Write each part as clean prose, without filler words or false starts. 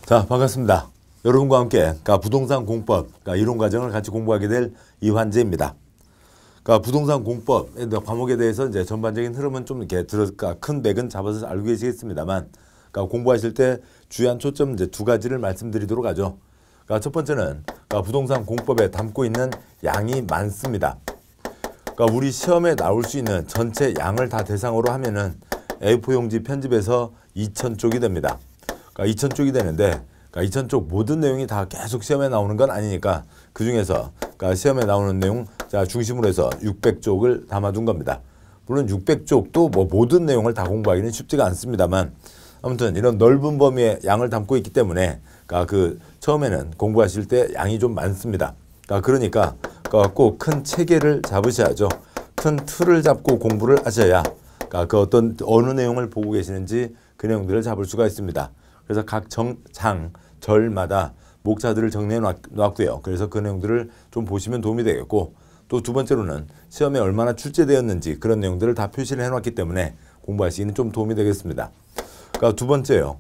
자, 반갑습니다. 여러분과 함께 부동산 공법 이론 과정을 같이 공부하게 될 이환재입니다. 부동산 공법 과목에 대해서 이제 전반적인 흐름은 좀 이렇게 큰 맥은 잡아서 알고 계시겠습니다만, 공부하실 때 주요한 초점 이제 두 가지를 말씀드리도록 하죠. 첫 번째는 부동산 공법에 담고 있는 양이 많습니다. 우리 시험에 나올 수 있는 전체 양을 다 대상으로 하면은 A4 용지 편집해서 2000쪽이 됩니다. 2000쪽이 되는데 2000쪽 모든 내용이 다 계속 시험에 나오는 건 아니니까 그 중에서 시험에 나오는 내용 중심으로 해서 600쪽을 담아둔 겁니다. 물론 600쪽도 뭐 모든 내용을 다 공부하기는 쉽지가 않습니다만, 아무튼 이런 넓은 범위의 양을 담고 있기 때문에 처음에는 공부하실 때 양이 좀 많습니다. 그러니까 꼭 큰 체계를 잡으셔야죠. 큰 틀을 잡고 공부를 하셔야 어느 내용을 보고 계시는지 그 내용들을 잡을 수가 있습니다. 그래서 각 장, 절마다 목차들을 정리해 놨고요. 그래서 그 내용들을 좀 보시면 도움이 되겠고, 또 두 번째로는 시험에 얼마나 출제되었는지 그런 내용들을 다 표시를 해놨기 때문에 공부하시기는 좀 도움이 되겠습니다. 두 번째요.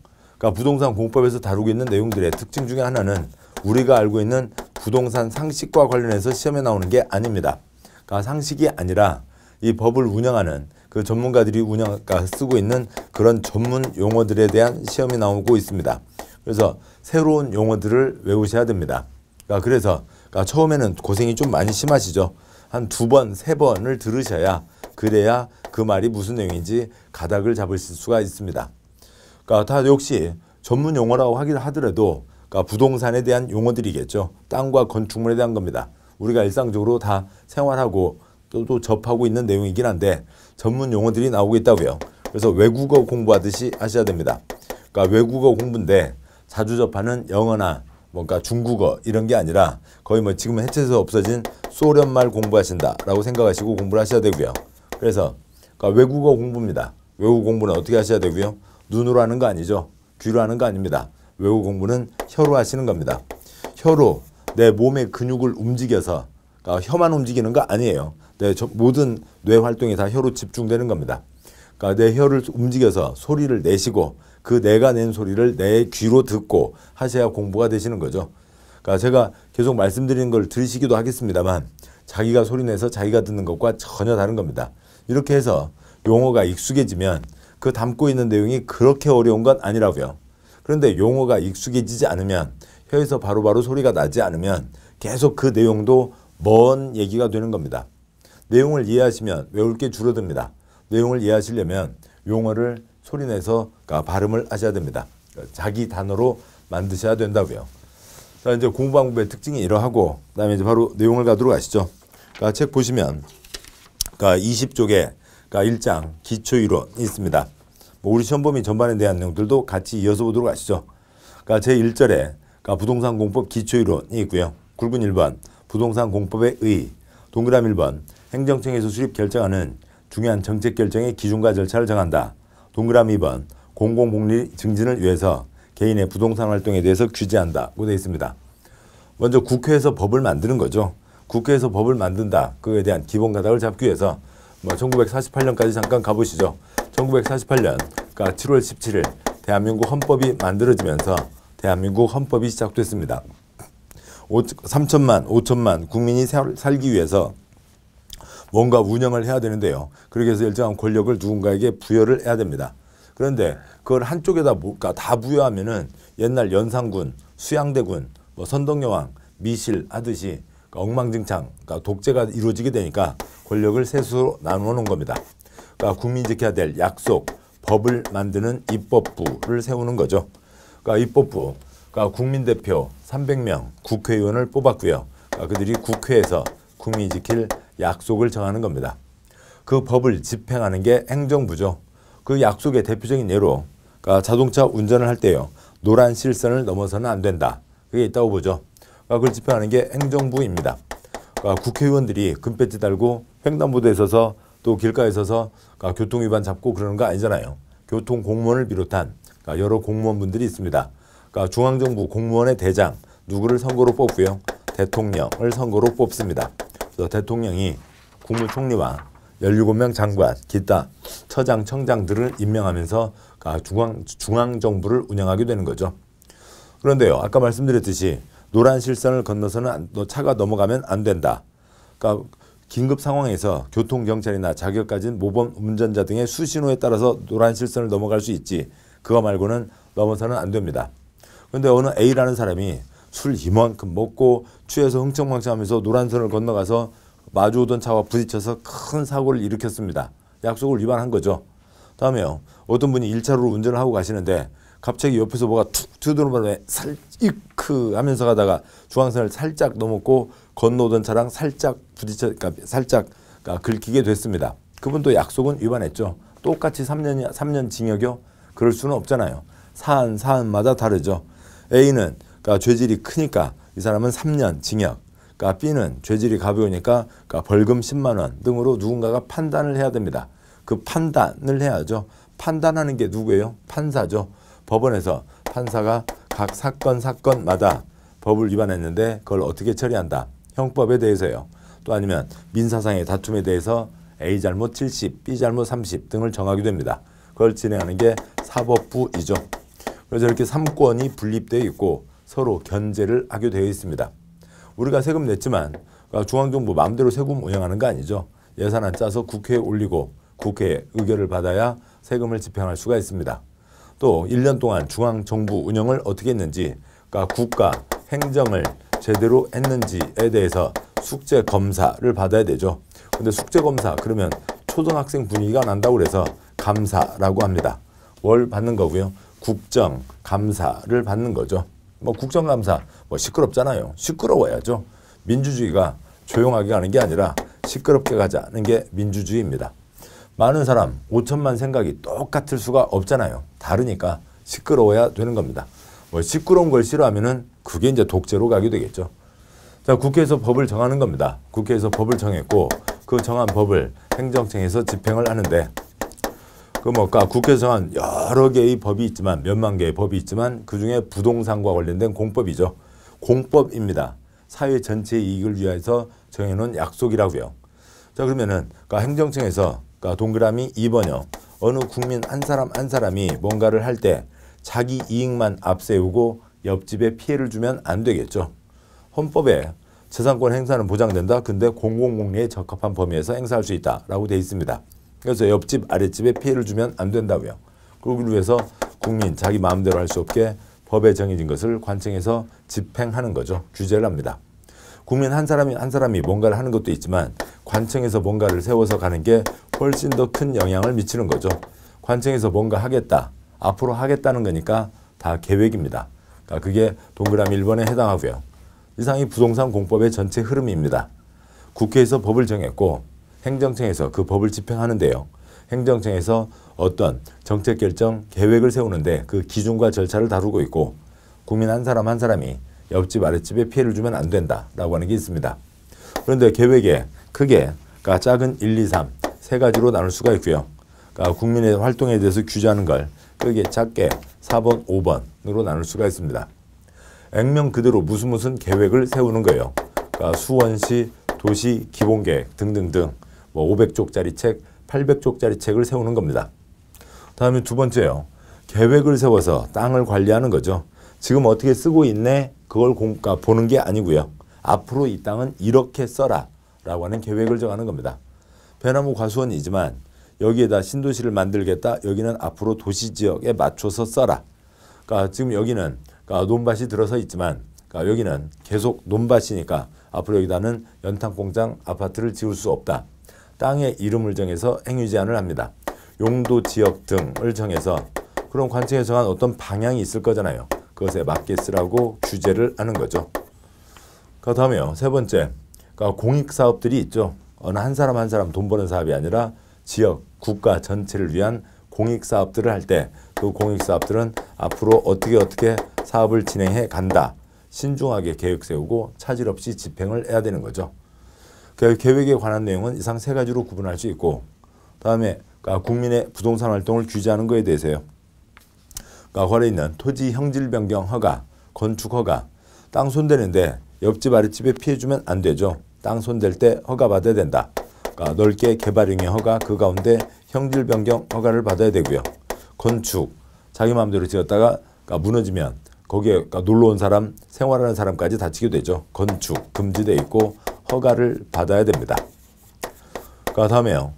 부동산 공법에서 다루고 있는 내용들의 특징 중에 하나는 우리가 알고 있는 부동산 상식과 관련해서 시험에 나오는 게 아닙니다. 상식이 아니라 이 법을 운영하는 그 전문가들이 쓰고 있는 그런 전문 용어들에 대한 시험이 나오고 있습니다. 그래서 새로운 용어들을 외우셔야 됩니다. 그래서 처음에는 고생이 좀 많이 심하시죠. 한 2번, 3번을 들으셔야 그래야 그 말이 무슨 내용인지 가닥을 잡으실 수가 있습니다. 다 역시 전문 용어라고 하더라도 부동산에 대한 용어들이겠죠. 땅과 건축물에 대한 겁니다. 우리가 일상적으로 다 생활하고 또 접하고 있는 내용이긴 한데 전문 용어들이 나오고 있다고요. 그래서 외국어 공부하듯이 하셔야 됩니다. 외국어 공부인데 자주 접하는 영어나 중국어 이런 게 아니라 거의 지금 해체해서 없어진 소련말 공부하신다라고 생각하시고 공부를 하셔야 되고요. 그래서 외국어 공부입니다. 외국어 공부는 어떻게 하셔야 되고요? 눈으로 하는 거 아니죠. 귀로 하는 거 아닙니다. 외국어 공부는 혀로 하시는 겁니다. 혀로 내 몸의 근육을 움직여서 혀만 움직이는 거 아니에요. 모든 뇌 활동이 다 혀로 집중되는 겁니다. 내 혀를 움직여서 소리를 내시고 그 내가 낸 소리를 내 귀로 듣고 하셔야 공부가 되시는 거죠. 제가 계속 말씀드리는 걸 들으시기도 하겠습니다만 자기가 소리내서 자기가 듣는 것과 전혀 다른 겁니다. 이렇게 해서 용어가 익숙해지면 그 담고 있는 내용이 그렇게 어려운 건 아니라고요. 그런데 용어가 익숙해지지 않으면, 혀에서 바로바로 소리가 나지 않으면 계속 그 내용도 먼 얘기가 되는 겁니다. 내용을 이해하시면 외울 게 줄어듭니다. 내용을 이해하시려면 용어를 소리내서 발음을 하셔야 됩니다. 자기 단어로 만드셔야 된다고요. 자, 이제 공부 방법의 특징이 이러하고, 그다음에 이제 바로 내용을 가도록 하시죠. 책 보시면 20쪽에 1장 기초이론이 있습니다. 우리 시험범위 전반에 대한 내용들도 같이 이어서 보도록 하시죠. 제1절에 부동산 공법 기초이론이 있고요. 굵은 1번 부동산 공법의 의, 동그라미 1번 행정청에서 수립 결정하는 중요한 정책 결정의 기준과 절차를 정한다. 동그라미 2번 공공복리 증진을 위해서 개인의 부동산 활동에 대해서 규제한다고 되어 있습니다. 먼저 국회에서 법을 만드는 거죠. 국회에서 법을 만든다. 그거에 대한 기본 가닥을 잡기 위해서 1948년까지 잠깐 가보시죠. 1948년 7월 17일 대한민국 헌법이 만들어지면서 대한민국 헌법이 시작됐습니다. 3천만, 5천만 국민이 살기 위해서 뭔가 운영을 해야 되는데요. 그렇게 해서 일정한 권력을 누군가에게 부여를 해야 됩니다. 그런데 그걸 한쪽에다 다 부여하면은 옛날 연산군, 수양대군, 선덕여왕, 미실 하듯이 엉망진창, 독재가 이루어지게 되니까 권력을 세수로 나누어 놓은 겁니다. 국민이 지켜야 될 약속, 법을 만드는 입법부를 세우는 거죠. 입법부, 국민대표 300명 국회의원을 뽑았고요. 그들이 국회에서 국민이 지킬 약속을 정하는 겁니다. 그 법을 집행하는 게 행정부죠. 그 약속의 대표적인 예로 자동차 운전을 할 때요. 노란 실선을 넘어서는 안 된다. 그게 있다고 보죠. 그걸 집행하는 게 행정부입니다. 국회의원들이 금배지 달고 횡단보도에 서서 또 길가에 서서 교통위반 잡고 그러는 거 아니잖아요. 교통공무원을 비롯한 여러 공무원분들이 있습니다. 중앙정부 공무원의 대장 누구를 선거로 뽑고요. 대통령을 선거로 뽑습니다. 그래서 대통령이 국무총리와 17명 장관, 기타 처장, 청장들을 임명하면서 중앙정부를 운영하게 되는 거죠. 그런데요, 아까 말씀드렸듯이 노란 실선을 건너서는 차가 넘어가면 안 된다. 그러니까 긴급 상황에서 교통경찰이나 자격 가진 모범 운전자 등의 수신호에 따라서 노란 실선을 넘어갈 수 있지, 그거 말고는 넘어서는 안 됩니다. 그런데 어느 A라는 사람이 술 이만큼 먹고 취해서 흥청망청하면서 노란선을 건너가서 마주오던 차와 부딪혀서 큰 사고를 일으켰습니다. 약속을 위반한 거죠. 다음에요, 어떤 분이 1차로로 운전을 하고 가시는데 갑자기 옆에서 뭐가 툭 튀어나오는 바람에 이크 하면서 가다가 중앙선을 살짝 넘었고 건너오던 차랑 살짝 부딪혀, 살짝 긁히게 됐습니다. 그분도 약속은 위반했죠. 똑같이 3년 징역이요? 그럴 수는 없잖아요. 사안마다 다르죠. A는 죄질이 크니까 이 사람은 3년 징역, B는 죄질이 가벼우니까 벌금 10만 원 등으로 누군가가 판단을 해야 됩니다. 그 판단을 해야죠. 판단하는 게 누구예요? 판사죠. 법원에서 판사가 각 사건마다 법을 위반했는데 그걸 어떻게 처리한다. 형법에 대해서요. 또 아니면 민사상의 다툼에 대해서 A 잘못 70, B 잘못 30 등을 정하게 됩니다. 그걸 진행하는 게 사법부이죠. 그래서 이렇게 3권이 분립되어 있고 서로 견제를 하게 되어 있습니다. 우리가 세금 냈지만 중앙정부 마음대로 세금 운영하는 거 아니죠. 예산안 짜서 국회에 올리고 국회의 의결을 받아야 세금을 집행할 수가 있습니다. 또 1년 동안 중앙정부 운영을 어떻게 했는지, 국가 행정을 제대로 했는지에 대해서 숙제검사를 받아야 되죠. 근데 숙제검사 그러면 초등학생 분위기가 난다고 그래서 감사라고 합니다. 뭘 받는 거고요? 국정감사를 받는 거죠. 국정감사 시끄럽잖아요. 시끄러워야죠. 민주주의가 조용하게 가는 게 아니라 시끄럽게 가자는 게 민주주의입니다. 많은 사람 5천만 생각이 똑같을 수가 없잖아요. 다르니까 시끄러워야 되는 겁니다. 시끄러운 걸 싫어하면은 그게 이제 독재로 가게 되겠죠. 자, 국회에서 법을 정하는 겁니다. 국회에서 법을 정했고 그 정한 법을 행정청에서 집행을 하는데 국회에서 정한 여러 개의 법이 있지만 몇만 개의 법이 있지만 그중에 부동산과 관련된 공법이죠. 공법입니다. 사회 전체의 이익을 위해서 정해놓은 약속이라고요. 자, 그러면은 행정청에서 동그라미 2번이요. 어느 국민 한 사람 한 사람이 뭔가를 할 때 자기 이익만 앞세우고 옆집에 피해를 주면 안 되겠죠. 헌법에 재산권 행사는 보장된다. 근데 공공복리에 적합한 범위에서 행사할 수 있다라고 되어 있습니다. 그래서 옆집 아랫집에 피해를 주면 안 된다고요. 그러기 위해서 국민 자기 마음대로 할 수 없게 법에 정해진 것을 관청에서 집행하는 거죠. 규제를 합니다. 국민 한 사람이 뭔가를 하는 것도 있지만 관청에서 뭔가를 세워서 가는 게 훨씬 더 큰 영향을 미치는 거죠. 관청에서 뭔가 하겠다, 앞으로 하겠다는 거니까 다 계획입니다. 그게 동그라미 1번에 해당하고요. 이상이 부동산 공법의 전체 흐름입니다. 국회에서 법을 정했고 행정청에서 그 법을 집행하는데요. 행정청에서 어떤 정책 결정 계획을 세우는데 그 기준과 절차를 다루고 있고 국민 한 사람 한 사람이 옆집 아랫집에 피해를 주면 안 된다라고 하는 게 있습니다. 그런데 계획에 크게 작은 1, 2, 3 세 가지로 나눌 수가 있고요. 국민의 활동에 대해서 규제하는 걸 크게 작게 4번, 5번으로 나눌 수가 있습니다. 액면 그대로 무슨 계획을 세우는 거예요. 수원시 도시 기본계획 등등등 500쪽짜리 책, 800쪽짜리 책을 세우는 겁니다. 다음에 두 번째요. 계획을 세워서 땅을 관리하는 거죠. 지금 어떻게 쓰고 있네? 그걸 보는 게 아니고요. 앞으로 이 땅은 이렇게 써라 라고 하는 계획을 정하는 겁니다. 배나무 과수원이지만 여기에다 신도시를 만들겠다. 여기는 앞으로 도시지역에 맞춰서 써라. 지금 여기는 논밭이 들어서 있지만 여기는 계속 논밭이니까 앞으로 여기다는 연탄공장 아파트를 지을 수 없다. 땅의 이름을 정해서 행위 제한을 합니다. 용도 지역 등을 정해서 그럼 관청에 정한 어떤 방향이 있을 거잖아요. 그것에 맞게 쓰라고 규제를 하는 거죠. 그 다음에요. 세 번째, 공익사업들이 있죠. 어느 한 사람 한 사람 돈 버는 사업이 아니라 지역, 국가 전체를 위한 공익사업들을 할 때 그 공익사업들은 앞으로 어떻게 사업을 진행해 간다. 신중하게 계획 세우고 차질 없이 집행을 해야 되는 거죠. 그 계획에 관한 내용은 이상 세 가지로 구분할 수 있고 다음에 국민의 부동산 활동을 규제하는 것에 대해서요. 관에 있는 토지 형질 변경 허가, 건축 허가, 땅 손대는데 옆집 아랫집에 피해 주면 안 되죠. 땅 손댈 때 허가 받아야 된다. 넓게 개발행위 허가, 그 가운데 형질 변경 허가를 받아야 되고요. 건축, 자기 마음대로 지었다가 무너지면 거기에 그러니까 놀러 온 사람, 생활하는 사람까지 다치게 되죠. 건축 금지돼 있고 허가를 받아야 됩니다. 다음에요.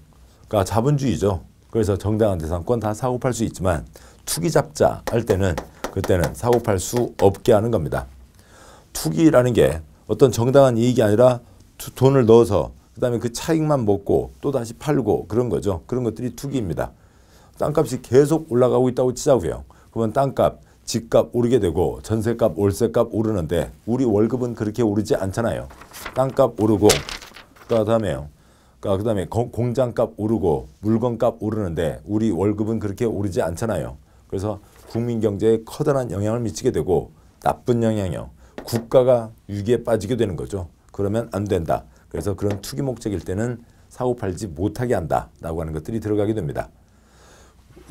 자본주의죠. 그래서 정당한 재산권 다 사고 팔 수 있지만 투기 잡자 할 때는 그때는 사고 팔 수 없게 하는 겁니다. 투기라는 게 어떤 정당한 이익이 아니라 돈을 넣어서 그다음에 그 차익만 먹고 또 다시 팔고 그런 거죠. 그런 것들이 투기입니다. 땅값이 계속 올라가고 있다고 치자고요. 그러면 땅값, 집값 오르게 되고 전세값, 월세값 오르는데 우리 월급은 그렇게 오르지 않잖아요. 땅값 오르고 그다음에 공장값 오르고 물건값 오르는데 우리 월급은 그렇게 오르지 않잖아요. 그래서 국민 경제에 커다란 영향을 미치게 되고 나쁜 영향이요. 국가가 위기에 빠지게 되는 거죠. 그러면 안 된다. 그래서 그런 투기 목적일 때는 사고 팔지 못하게 한다라고 하는 것들이 들어가게 됩니다.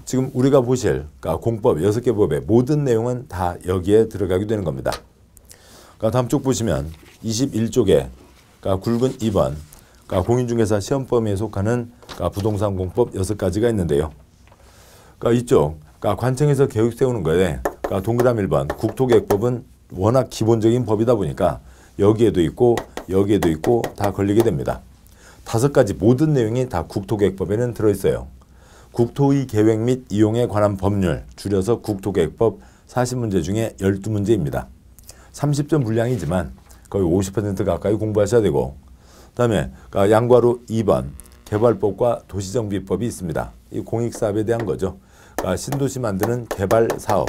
지금 우리가 보실 공법 6개 법의 모든 내용은 다 여기에 들어가게 되는 겁니다. 다음 쪽 보시면 21쪽에 굵은 2번 공인중개사 시험범위에 속하는 부동산 공법 6가지가 있는데요. 이쪽 관청에서 계획 세우는 거에 동그라미 1번 국토계획법은 워낙 기본적인 법이다 보니까 여기에도 있고 여기에도 있고 다 걸리게 됩니다. 5가지 모든 내용이 다 국토계획법에는 들어있어요. 국토의 계획 및 이용에 관한 법률 줄여서 국토계획법 40문제 중에 12문제입니다. 30점 분량이지만 거의 50% 가까이 공부하셔야 되고 그다음에 양괄호 2번 개발법과 도시정비법이 있습니다. 이 공익사업에 대한 거죠. 신도시 만드는 개발사업,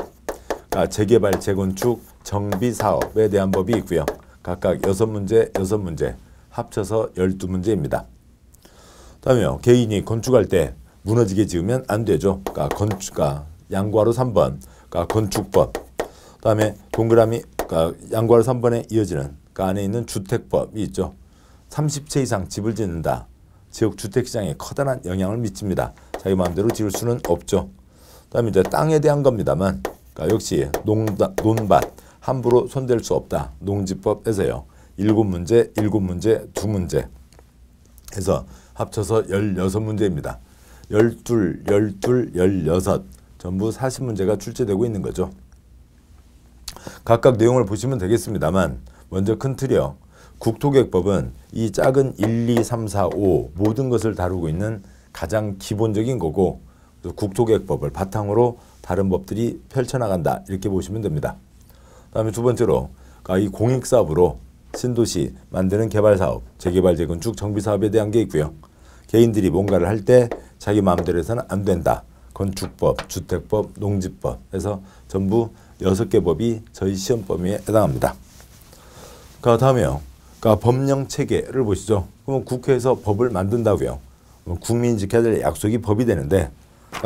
재개발, 재건축, 정비사업에 대한 법이 있고요. 각각 6문제, 6문제 합쳐서 12문제입니다. 다음에요. 개인이 건축할 때 무너지게 지으면 안 되죠. 양괄호 3번 건축법, 다음에 동그라미 양괄호 3번에 이어지는 안에 있는 주택법이 있죠. 30채 이상 집을 짓는다. 지역 주택시장에 커다란 영향을 미칩니다. 자기 마음대로 지을 수는 없죠. 그다음에 이제 땅에 대한 겁니다만 역시 논밭 함부로 손댈 수 없다. 농지법에서요. 7문제, 7문제, 2문제 해서 합쳐서 16문제입니다. 12, 16 전부 40문제가 출제되고 있는 거죠. 각각 내용을 보시면 되겠습니다만 먼저 큰 틀이요. 국토계획법은 이 작은 1, 2, 3, 4, 5 모든 것을 다루고 있는 가장 기본적인 거고 국토계획법을 바탕으로 다른 법들이 펼쳐나간다 이렇게 보시면 됩니다. 다음에 두 번째로 이 공익사업으로 신도시 만드는 개발사업, 재개발, 재건축, 정비사업에 대한 게 있고요. 개인들이 뭔가를 할 때 자기 마음대로 해서는 안 된다. 건축법, 주택법, 농지법 해서 전부 6개 법이 저희 시험 범위에 해당합니다. 다음에요. 법령 체계를 보시죠. 그러면 국회에서 법을 만든다고요. 국민이 지켜야 될 약속이 법이 되는데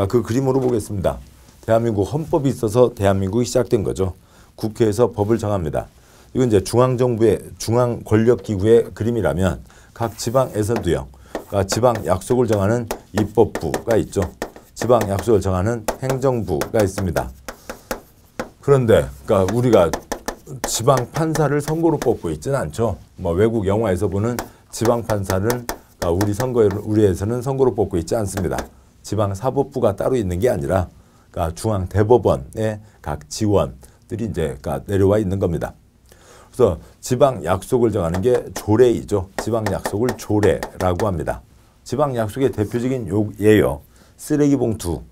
그 그림으로 보겠습니다. 대한민국 헌법이 있어서 대한민국이 시작된 거죠. 국회에서 법을 정합니다. 이건 이제 중앙정부의 중앙 권력기구의 그림이라면 각 지방에서도요. 지방 약속을 정하는 입법부가 있죠. 지방 약속을 정하는 행정부가 있습니다. 그런데 우리가 지방 판사를 선거로 뽑고 있지는 않죠. 외국 영화에서 보는 지방 판사는 우리에서는 선거로 뽑고 있지 않습니다. 지방 사법부가 따로 있는 게 아니라 중앙 대법원의 각 지원들이 이제 내려와 있는 겁니다. 그래서 지방 약속을 정하는 게 조례이죠. 지방 약속을 조례라고 합니다. 지방 약속의 대표적인 예요. 쓰레기 봉투.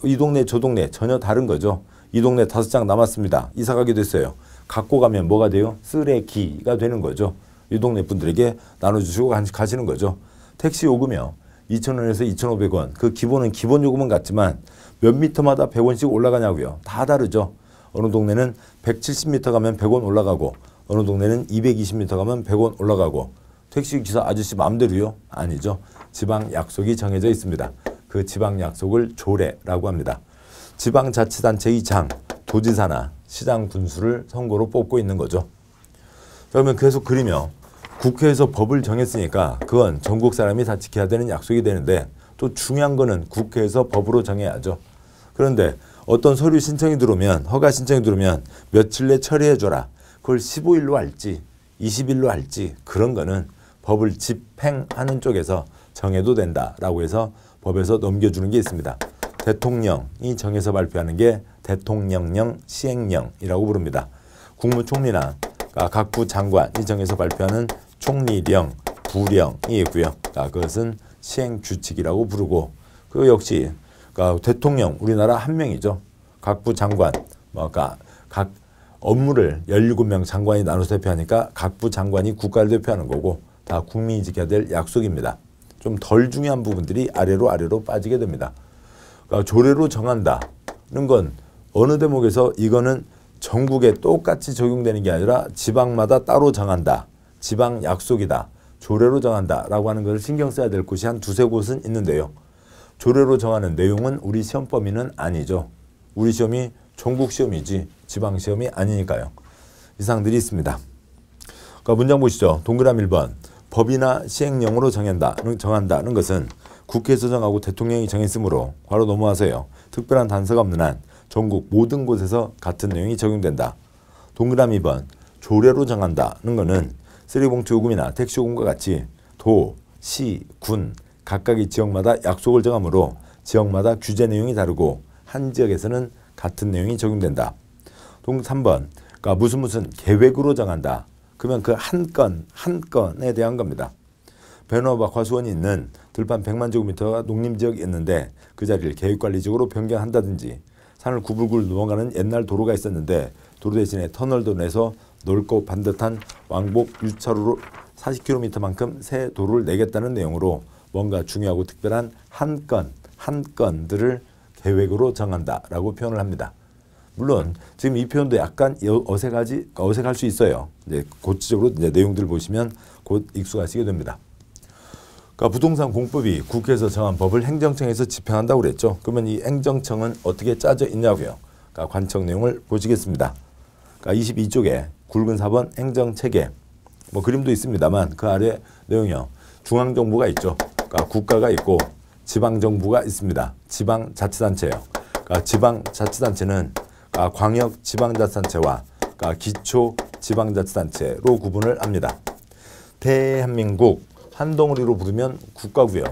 이 동네 저 동네 전혀 다른 거죠. 이 동네 5장 남았습니다. 이사 가게 됐어요. 갖고 가면 뭐가 돼요? 쓰레기가 되는 거죠. 이 동네 분들에게 나눠주시고 가시는 거죠. 택시 요금이요. 2,000원에서 2,500원. 그 기본은 기본 요금은 같지만 몇 미터마다 100원씩 올라가냐고요. 다 다르죠. 어느 동네는 170m 가면 100원 올라가고 어느 동네는 220m 가면 100원 올라가고 택시 기사 아저씨 마음대로요? 아니죠. 지방 약속이 정해져 있습니다. 그 지방 약속을 조례라고 합니다. 지방자치단체의 장, 도지사나 시장 군수를 선거로 뽑고 있는 거죠. 그러면 계속 그리며 국회에서 법을 정했으니까 그건 전국 사람이 다 지켜야 되는 약속이 되는데 또 중요한 거는 국회에서 법으로 정해야죠. 그런데 어떤 서류 신청이 들어오면 허가 신청이 들어오면 며칠 내 처리해줘라. 그걸 15일로 할지 20일로 할지 그런 거는 법을 집행하는 쪽에서 정해도 된다라고 해서 법에서 넘겨주는 게 있습니다. 대통령이 정해서 발표하는 게 대통령령 시행령이라고 부릅니다. 국무총리나 각부 장관이 정해서 발표하는 총리령, 부령이 있고요. 그것은 시행규칙이라고 부르고, 그 역시 대통령 우리나라 한 명이죠. 각부 장관, 각 업무를 17명 장관이 나눠서 대표하니까 각부 장관이 국가를 대표하는 거고, 다 국민이 지켜야 될 약속입니다. 좀 덜 중요한 부분들이 아래로 빠지게 됩니다. 조례로 정한다는 건 어느 대목에서 이거는 전국에 똑같이 적용되는 게 아니라 지방마다 따로 정한다. 지방 약속이다. 조례로 정한다라고 하는 것을 신경 써야 될 곳이 한 두세 곳은 있는데요. 조례로 정하는 내용은 우리 시험 범위는 아니죠. 우리 시험이 전국 시험이지 지방 시험이 아니니까요. 이상들이 있습니다. 문장 보시죠. 동그라미 1번. 법이나 시행령으로 정한다는 것은 국회에서 정하고 대통령이 정했으므로 바로 넘어와서요. 특별한 단서가 없는 한 전국 모든 곳에서 같은 내용이 적용된다. 동그라미 2번. 조례로 정한다는 것은 쓰레기봉투 요금이나 택시 요금과 같이 도, 시, 군 각각의 지역마다 약속을 정하므로 지역마다 규제 내용이 다르고 한 지역에서는 같은 내용이 적용된다. 3번. 무슨 계획으로 정한다. 그러면 그 한 건에 대한 겁니다. 배너와 과수원이 있는 들판 100만 제곱미터가 농림지역이 있는데 그 자리를 계획관리지역으로 변경한다든지, 산을 구불구불 넘어가는 옛날 도로가 있었는데 도로 대신에 터널도 내서 넓고 반듯한 왕복 유차로로 40km만큼 새 도로를 내겠다는 내용으로 뭔가 중요하고 특별한 한 건들을 계획으로 정한다라고 표현을 합니다. 물론 지금 이 표현도 약간 어색할 수 있어요. 이제 구체적으로 이제 내용들을 보시면 곧 익숙하시게 됩니다. 부동산 공법이 국회에서 정한 법을 행정청에서 집행한다고 그랬죠. 그러면 이 행정청은 어떻게 짜져 있냐고요. 관청 내용을 보시겠습니다. 22쪽에 굵은 4번 행정체계, 그림도 있습니다만 그 아래 내용이요. 중앙정부가 있죠. 국가가 있고 지방정부가 있습니다. 지방자치단체예요. 지방자치단체는 광역지방자치단체와 기초지방자치단체로 구분을 합니다. 대한민국 한 덩어리로 부르면 국가고요.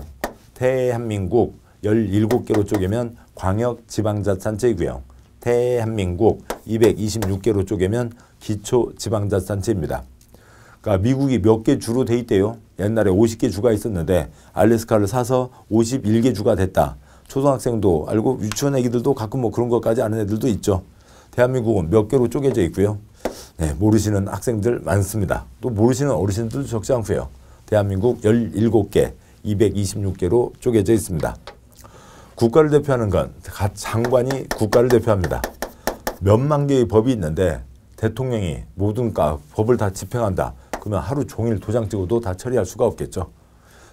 대한민국 17개로 쪼개면 광역지방자치단체이고요. 대한민국 226개로 쪼개면 기초지방자치단체입니다. 미국이 몇 개 주로 돼 있대요. 옛날에 50개 주가 있었는데 알래스카를 사서 51개 주가 됐다. 초등학생도 알고 유치원 애기들도 가끔 그런 것까지 아는 애들도 있죠. 대한민국은 몇 개로 쪼개져 있고요. 네, 모르시는 학생들 많습니다. 또 모르시는 어르신들도 적지 않고요. 대한민국 17개, 226개로 쪼개져 있습니다. 국가를 대표하는 건 각 장관이 국가를 대표합니다. 몇만 개의 법이 있는데 대통령이 모든 법을 다 집행한다. 그러면 하루 종일 도장 찍어도 다 처리할 수가 없겠죠.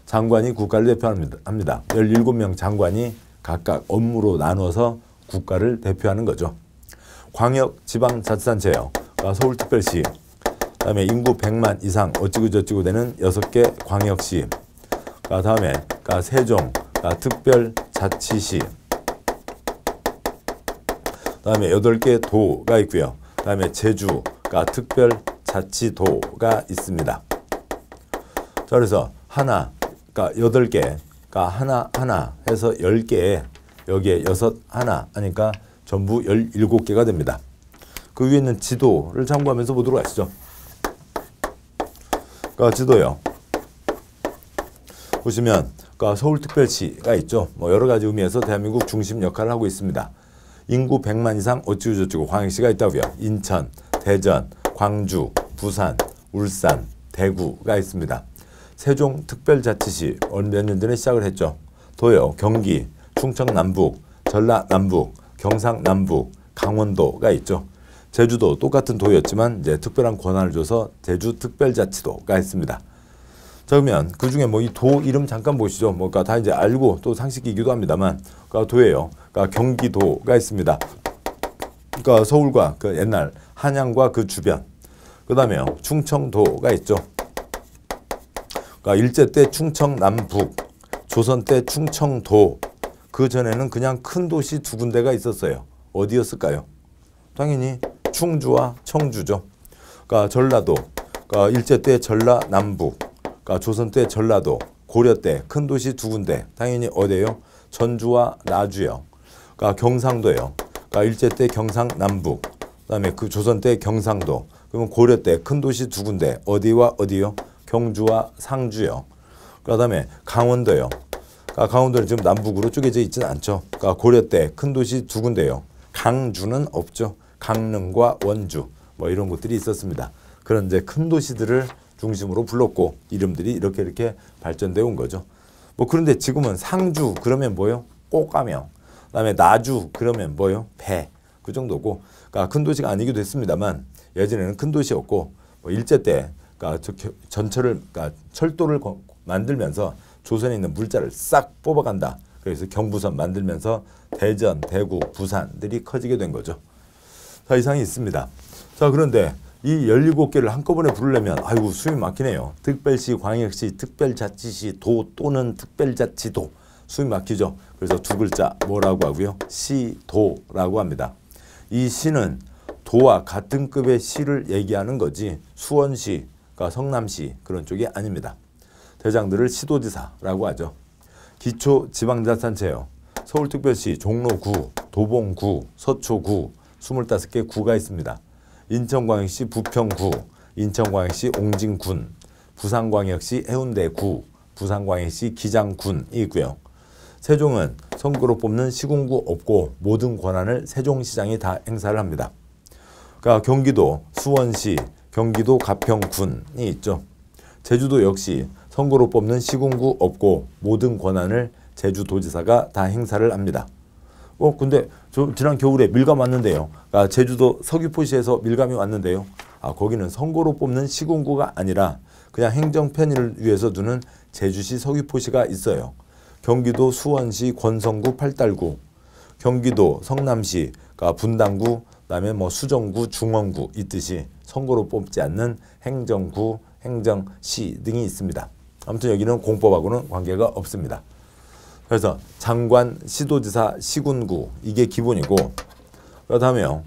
장관이 국가를 대표합니다. 17명 장관이 각각 업무로 나눠서 국가를 대표하는 거죠. 광역지방자치단체예요. 서울특별시, 그다음에 인구 100만 이상 어찌고 저찌고 되는 6개 광역시, 그다음에 세종, 특별자치시, 그다음에 8개 도가 있고요. 그다음에 제주, 특별자치도가 있습니다. 자, 그래서 하나, 8개, 하나 해서 10개에 여기에 6 하나 하니까 전부 17개가 됩니다. 그 위에 있는 지도를 참고하면서 보도록 하시죠. 지도요. 보시면 서울특별시가 있죠. 여러 가지 의미에서 대한민국 중심 역할을 하고 있습니다. 인구 100만 이상 어찌고 저찌고 광역시가 있다고요. 인천, 대전, 광주, 부산, 울산, 대구가 있습니다. 세종특별자치시 몇 년 전에 시작을 했죠. 도요. 경기, 충청남북, 전라남북, 경상남북, 강원도가 있죠. 제주도 똑같은 도였지만 이제 특별한 권한을 줘서 제주특별자치도가 있습니다. 자, 그러면 그 중에 이 도 이름 잠깐 보시죠. 다 이제 알고 또 상식이기도 합니다만, 도예요. 경기도가 있습니다. 서울과 옛날 한양과 그 주변. 그 다음에 충청도가 있죠. 일제 때 충청남북, 조선 때 충청도. 그 전에는 그냥 큰 도시 2군데가 있었어요. 어디였을까요? 당연히 충주와 청주죠. 전라도, 일제 때 전라남북, 조선 때 전라도, 고려 때 큰 도시 2군데. 당연히 어디예요? 전주와 나주요. 경상도예요. 그러니까 일제 때 경상남북, 그다음에 그 조선 때 경상도, 그러면 고려 때 큰 도시 두 군데, 어디와 어디요? 경주와 상주요. 그다음에 강원도요. 그러니까 강원도는 지금 남북으로 쪼개져 있지는 않죠. 그러니까 고려 때 큰 도시 두 군데요. 강주는 없죠. 강릉과 원주 뭐 이런 곳들이 있었습니다. 그런 이제 큰 도시들을 중심으로 불렀고 이름들이 이렇게 발전되어 온 거죠. 뭐 그런데 지금은 상주 그러면 뭐요? 꽃가명. 그다음에 나주 그러면 뭐요? 배. 그 정도고. 그러니까 큰 도시가 아니기도 했습니다만 예전에는 큰 도시였고 뭐 일제 때 그러니까 전철을 그러니까 철도를 만들면서 조선에 있는 물자를 싹 뽑아간다. 그래서 경부선 만들면서 대전, 대구, 부산들이 커지게 된 거죠. 자, 이상이 있습니다. 자, 그런데 이 17개를 한꺼번에 부르려면 아이고 숨이 막히네요. 특별시, 광역시, 특별자치시, 도 또는 특별자치도 숨이 막히죠. 그래서 두 글자 뭐라고 하고요? 시도라고 합니다. 이 시는 도와 같은 급의 시를 얘기하는 거지 수원시, 그러니까 성남시 그런 쪽이 아닙니다. 대장들을 시도지사라고 하죠. 기초지방자치단체요. 서울특별시, 종로구, 도봉구, 서초구 25개 구가 있습니다. 인천광역시 부평구, 인천광역시 옹진군, 부산광역시 해운대구, 부산광역시 기장군이 있고요. 세종은 선거로 뽑는 시군구 없고 모든 권한을 세종시장이 다 행사를 합니다. 그러니까 경기도 수원시, 경기도 가평군이 있죠. 제주도 역시 선거로 뽑는 시군구 없고 모든 권한을 제주도지사가 다 행사를 합니다. 근데 저 지난 겨울에 밀감 왔는데요. 그러니까 제주도 서귀포시에서 밀감이 왔는데요. 거기는 선거로 뽑는 시군구가 아니라 그냥 행정 편의를 위해서 두는 제주시 서귀포시가 있어요. 경기도 수원시 권성구 팔달구, 경기도 성남시 그러니까 분당구, 그다음에 뭐 수정구, 중원구 있듯이 선거로 뽑지 않는 행정구, 행정시 등이 있습니다. 아무튼 여기는 공법하고는 관계가 없습니다. 그래서 장관, 시도지사, 시군구 이게 기본이고 그다음에요.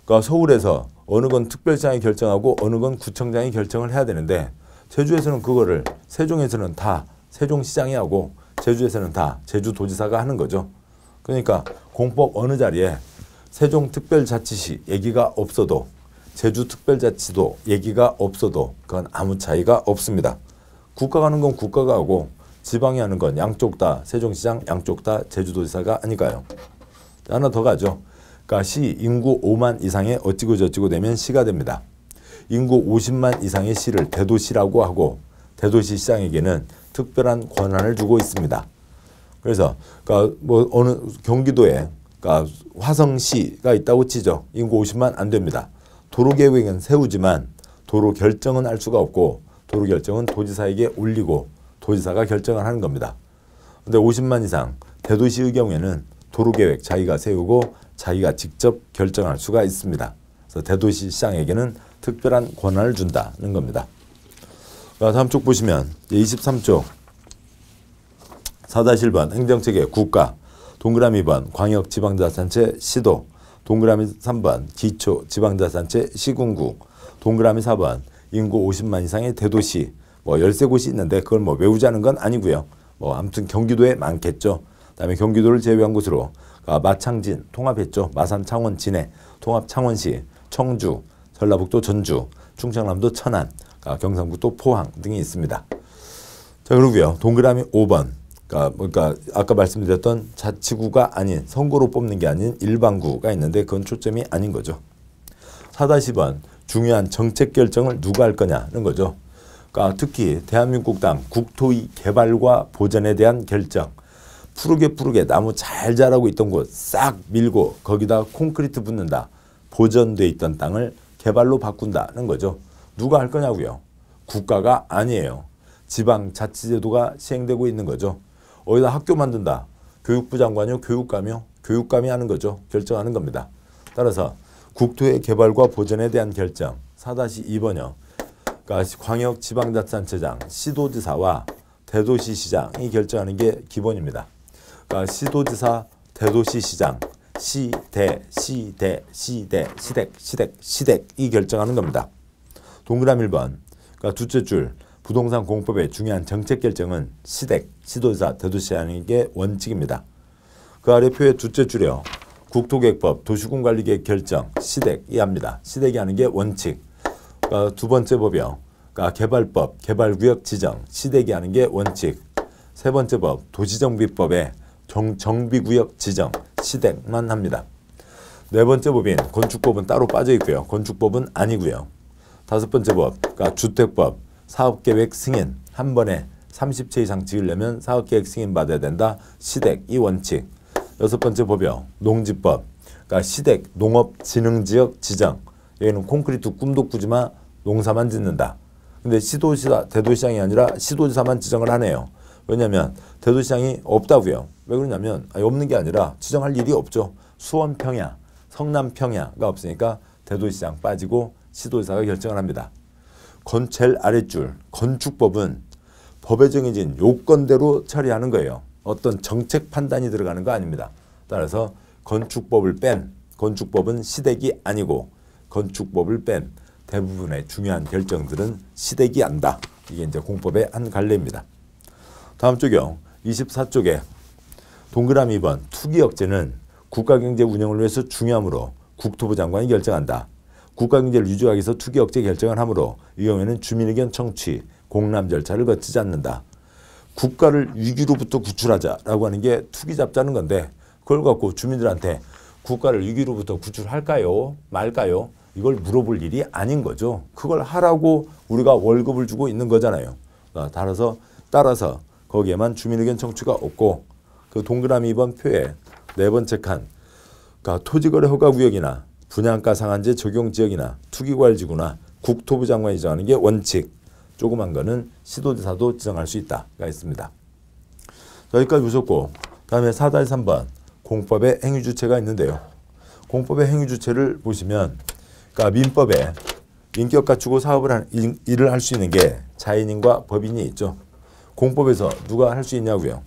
그러니까 서울에서 어느 건 특별시장이 결정하고 어느 건 구청장이 결정을 해야 되는데 제주에서는 그거를 세종에서는 다 세종시장이 하고 제주에서는 다 제주도지사가 하는 거죠. 그러니까 공법 어느 자리에 세종특별자치시 얘기가 없어도 제주특별자치도 얘기가 없어도 그건 아무 차이가 없습니다. 국가가 하는 건 국가가 하고 지방이 하는 건 양쪽 다 세종시장, 양쪽 다 제주도지사가 아니까요. 하나 더 가죠. 그러니까 시 인구 5만 이상의 어찌고 저찌고 되면 시가 됩니다. 인구 50만 이상의 시를 대도시라고 하고 대도시 시장에게는 특별한 권한을 주고 있습니다. 그래서 그러니까 뭐 어느 경기도에 그러니까 화성시가 있다고 치죠. 인구 50만 안 됩니다. 도로 계획은 세우지만 도로 결정은 할 수가 없고 도로 결정은 도지사에게 올리고 도지사가 결정을 하는 겁니다. 근데 50만 이상 대도시의 경우에는 도로 계획 자기가 세우고 자기가 직접 결정할 수가 있습니다. 그래서 대도시 시장에게는 특별한 권한을 준다는 겁니다. 다음 쪽 보시면 23쪽 4-1번 행정체계 국가, 동그라미 2번 광역지방자치단체 시도, 동그라미 3번 기초지방자치단체 시군구, 동그라미 4번 인구 50만 이상의 대도시. 뭐 13곳이 있는데 그걸 뭐 외우자는 건 아니고요. 뭐 아무튼 경기도에 많겠죠. 그다음에 경기도를 제외한 곳으로 마창진 통합했죠. 마산, 창원, 진해, 통합 창원시, 청주, 전라북도 전주, 충청남도 천안, 경상북도 포항 등이 있습니다. 자, 그리고요. 동그라미 5번. 그러니까 아까 말씀드렸던 자치구가 아닌 선거로 뽑는 게 아닌 일반구가 있는데 그건 초점이 아닌 거죠. 4-10번 중요한 정책 결정을 누가 할 거냐는 거죠. 그러니까 특히 대한민국 땅 국토의 개발과 보전에 대한 결정. 푸르게 나무 잘 자라고 있던 곳 싹 밀고 거기다 콘크리트 붓는다. 보전돼 있던 땅을 개발로 바꾼다는 거죠. 누가 할 거냐고요. 국가가 아니에요. 지방자치제도가 시행되고 있는 거죠. 어디다 학교 만든다. 교육부 장관이요? 교육감이요? 교육감이 하는 거죠. 결정하는 겁니다. 따라서 국토의 개발과 보전에 대한 결정 4-2번이요. 그러니까 광역지방자치단체장, 시도지사와 대도시시장이 결정하는 게 기본입니다. 그러니까 시도지사, 대도시시장, 시댁이 결정하는 겁니다. 동그라미 1번. 그러니까 둘째 줄 부동산 공법의 중요한 정책 결정은 시댁, 시도지사, 대도시시장의 게 원칙입니다. 그 아래 표의 둘째 줄이요. 국토계획법, 도시군관리계획 결정, 시댁이 합니다. 시댁이 하는 게 원칙. 그러니까 두 번째 법이요. 그러니까 개발법, 개발구역 지정, 시댁이 하는 게 원칙. 세 번째 법, 도시정비법에 정비구역 지정, 시댁만 합니다. 네 번째 법인 건축법은 따로 빠져 있고요. 건축법은 아니고요. 다섯 번째 법, 그러니까 주택법, 사업계획 승인, 한 번에 30채 이상 지으려면 사업계획 승인 받아야 된다. 시댁, 이 원칙. 여섯 번째 법이요. 농지법, 그러니까 시댁, 농업진흥지역 지정. 여기는 콘크리트 꿈도 꾸지마 농사만 짓는다. 근데 시도지사, 대도시장이 아니라 시도지사만 지정을 하네요. 왜냐하면 대도시장이 없다고요. 왜 그러냐면 없는 게 아니라 지정할 일이 없죠. 수원 평야, 성남 평야가 없으니까 대도시장 빠지고 시도지사가 결정을 합니다. 제일 아랫줄 건축법은 법에 정해진 요건대로 처리하는 거예요. 어떤 정책 판단이 들어가는 거 아닙니다. 따라서 건축법을 뺀 건축법은 시댁이 아니고 건축법을 뺀 대부분의 중요한 결정들은 시댁이 한다. 이게 이제 공법의 한 갈래입니다. 다음 쪽이요. 24쪽에 동그라미 2번 투기역제는 국가경제 운영을 위해서 중요하므로 국토부 장관이 결정한다. 국가경제를 유지하기 위해서 투기역제 결정을 하므로 이 경우에는 주민의견 청취, 공람 절차를 거치지 않는다. 국가를 위기로부터 구출하자라고 하는 게 투기 잡자는 건데 그걸 갖고 주민들한테 국가를 위기로부터 구출할까요? 말까요? 이걸 물어볼 일이 아닌 거죠. 그걸 하라고 우리가 월급을 주고 있는 거잖아요. 따라서 거기에만 주민의견 청취가 없고 그 동그라미 2번 표에 네 번째 칸 그러니까 토지거래 허가구역이나 분양가 상한제 적용지역이나 투기과열지구나 국토부 장관이 지정하는 게 원칙. 조그만 거는 시도지사도 지정할 수 있다가 있습니다. 여기까지 보셨고 다음에 4-3번 공법의 행위주체가 있는데요. 공법의 행위주체를 보시면 그러니까 민법에 인격 갖추고 일을 할 수 있는 게 자인인과 법인이 있죠. 공법에서 누가 할 수 있냐고요.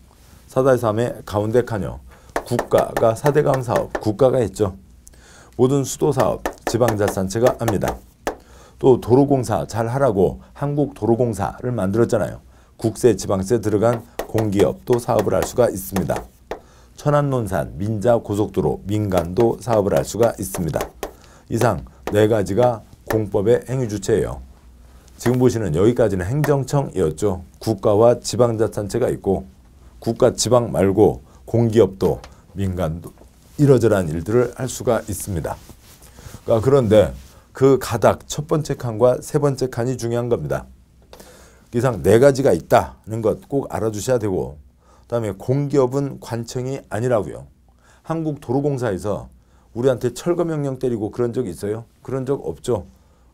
4-3의 가운데 칸요. 국가가 4대강 사업, 국가가 했죠. 모든 수도사업, 지방자치단체가 합니다. 또 도로공사 잘 하라고 한국도로공사를 만들었잖아요. 국세, 지방세 들어간 공기업도 사업을 할 수가 있습니다. 천안논산, 민자고속도로, 민간도 사업을 할 수가 있습니다. 이상 네 가지가 공법의 행위주체예요. 지금 보시는 여기까지는 행정청이었죠. 국가와 지방자치단체가 있고 국가, 지방 말고 공기업도 민간도 이러저러한 일들을 할 수가 있습니다. 그런데 그 가닥 첫 번째 칸과 세 번째 칸이 중요한 겁니다. 이상 네 가지가 있다는 것 꼭 알아두셔야 되고 그다음에 공기업은 관청이 아니라고요. 한국도로공사에서 우리한테 철거명령 때리고 그런 적 있어요? 그런 적 없죠.